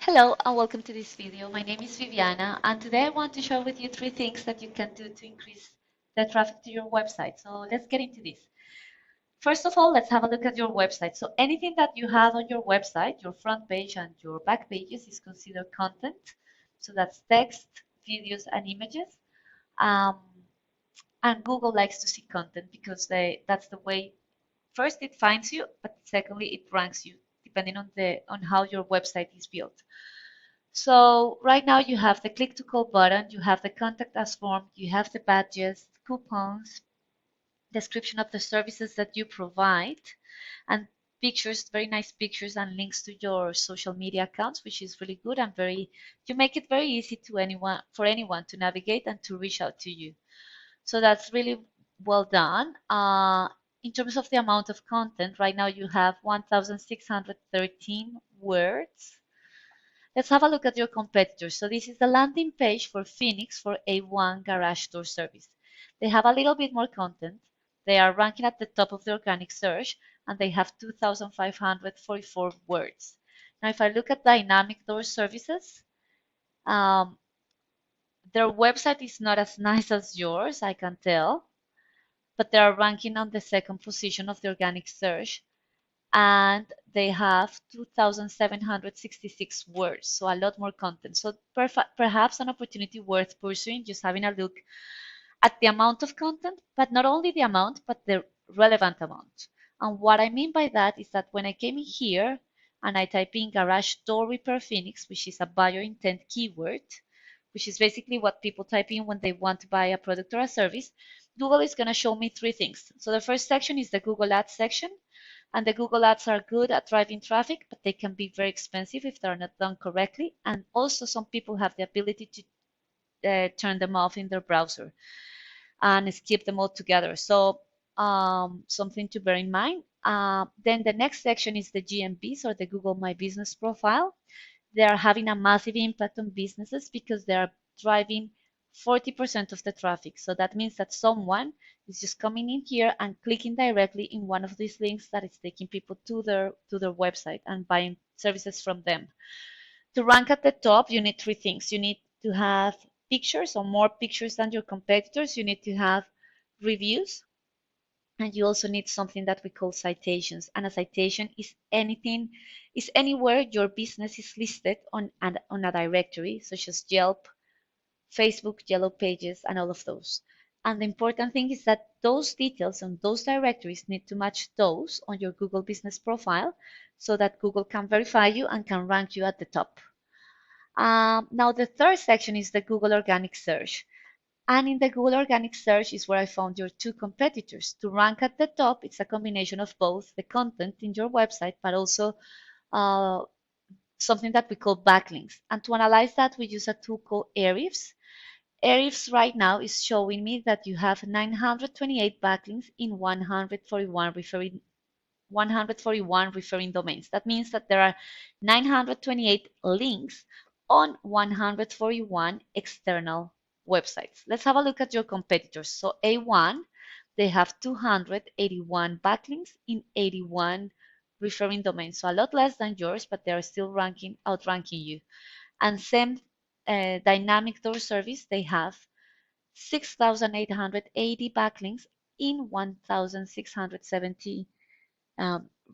Hello and welcome to this video. My name is Viviana and today I want to share with you three things that you can do to increase the traffic to your website. So let's get into this. First of all, let's have a look at your website. So anything that you have on your website, your front page and your back pages is considered content. So that's text, videos and images. Um, and Google likes to see content because that's the way first it finds you, but secondly it ranks you depending on how your website is built. So right now you have the click to call button, you have the contact us form, you have the badges, coupons, description of the services that you provide, and pictures, very nice pictures and links to your social media accounts, which is really good and you make it very easy for anyone to navigate and to reach out to you. So that's really well done. In terms of the amount of content, right now you have 1,613 words. Let's have a look at your competitors. So this is the landing page for Phoenix for A1 garage door service. They have a little bit more content. They are ranking at the top of the organic search and they have 2,544 words. Now, if I look at dynamic door services, um, their website is not as nice as yours, I can tell, but they are ranking on the second position of the organic search and they have 2,766 words, so a lot more content. So perhaps an opportunity worth pursuing, just having a look at the amount of content, but not only the amount, but the relevant amount. And what I mean by that is that when I came in here and I type in garage door repair Phoenix, which is a buyer intent keyword, which is basically what people type in when they want to buy a product or a service, Google is going to show me three things. So the first section is the Google Ads section. And the Google Ads are good at driving traffic, but they can be very expensive if they're not done correctly. And also some people have the ability to turn them off in their browser and skip them altogether. So something to bear in mind. Then the next section is the GMBs or the Google My Business profile. They are having a massive impact on businesses because they are driving 40% of the traffic. So that means that someone is just coming in here and clicking directly in one of these links that is taking people to their website and buying services from them. To rank at the top, you need three things. You need to have pictures or more pictures than your competitors. You need to have reviews. And you also need something that we call citations. And a citation is anywhere your business is listed on a directory, such as Yelp, Facebook, Yellow Pages, and all of those. And the important thing is that those details on those directories need to match those on your Google Business profile so that Google can verify you and can rank you at the top. Now, the third section is the Google Organic Search. And in the Google Organic Search is where I found your two competitors. To rank at the top, it's a combination of both the content in your website, but also uh, something that we call backlinks. And to analyze that, we use a tool called Ahrefs. Ahrefs right now is showing me that you have 928 backlinks in 141 referring domains. That means that there are 928 links on 141 external websites. Let's have a look at your competitors. So A1, they have 281 backlinks in 81 referring domains. So a lot less than yours, but they are still outranking you. And same dynamic door service, they have 6,880 backlinks in 1,670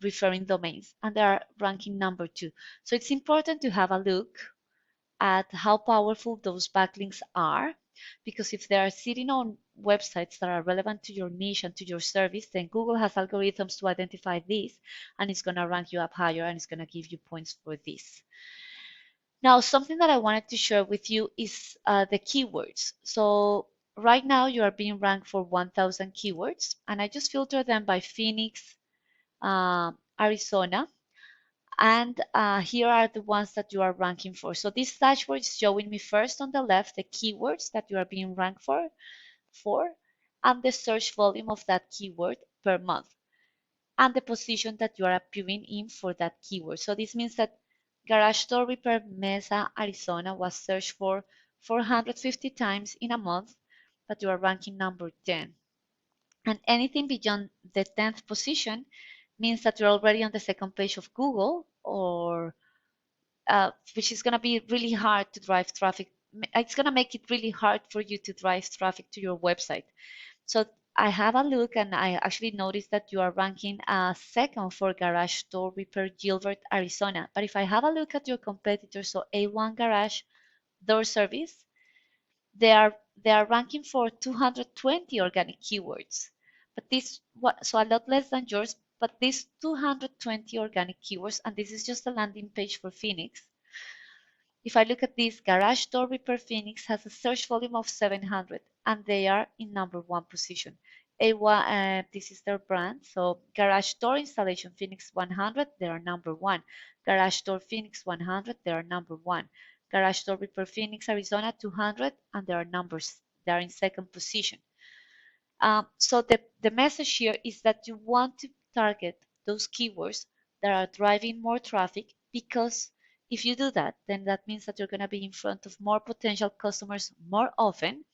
referring domains, and they are ranking number 2. So it's important to have a look at how powerful those backlinks are, because if they are sitting on websites that are relevant to your niche and to your service, then Google has algorithms to identify this, and it's going to rank you up higher, and it's going to give you points for this. Now, something that I wanted to share with you is the keywords. So right now you are being ranked for 1,000 keywords, and I just filter them by Phoenix, Arizona, and here are the ones that you are ranking for. So this dashboard is showing me first on the left the keywords that you are being ranked for and the search volume of that keyword per month and the position that you are appearing in for that keyword. So this means that garage door repair Mesa, Arizona was searched for 450 times in a month, but you are ranking number 10. And anything beyond the 10th position means that you're already on the second page of Google or which is going to be really hard to drive traffic. It's going to make it really hard for you to drive traffic to your website. So I have a look and I actually noticed that you are ranking second for garage door repair Gilbert, Arizona. But if I have a look at your competitors, so A1 Garage Door Service, they are ranking for 220 organic keywords. But so a lot less than yours, but these 220 organic keywords, and this is just a landing page for Phoenix. If I look at this, Garage Door Repair Phoenix has a search volume of 700, and they are in #1 position. This is their brand. So Garage Door Installation Phoenix 100, they are #1. Garage Door Phoenix 100, they are #1. Garage Door Repair Phoenix Arizona 200, and they are in second position. So the message here is that you want to target those keywords that are driving more traffic, because if you do that, then that means that you're going to be in front of more potential customers more often.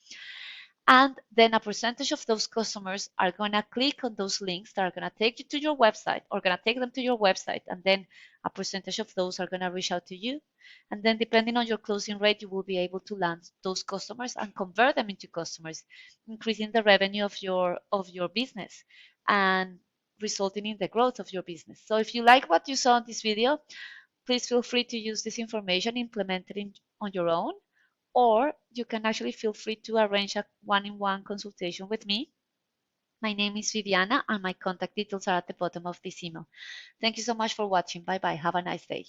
And then a percentage of those customers are going to click on those links that are going to take you to your website, or going to take them to your website. And then a percentage of those are going to reach out to you. And then depending on your closing rate, you will be able to land those customers and convert them into customers, increasing the revenue of your business and resulting in the growth of your business. So if you like what you saw in this video, please feel free to use this information, implement it on your own, or you can actually feel free to arrange a one-on-one consultation with me. My name is Viviana, and my contact details are at the bottom of this email. Thank you so much for watching. Bye bye. Have a nice day.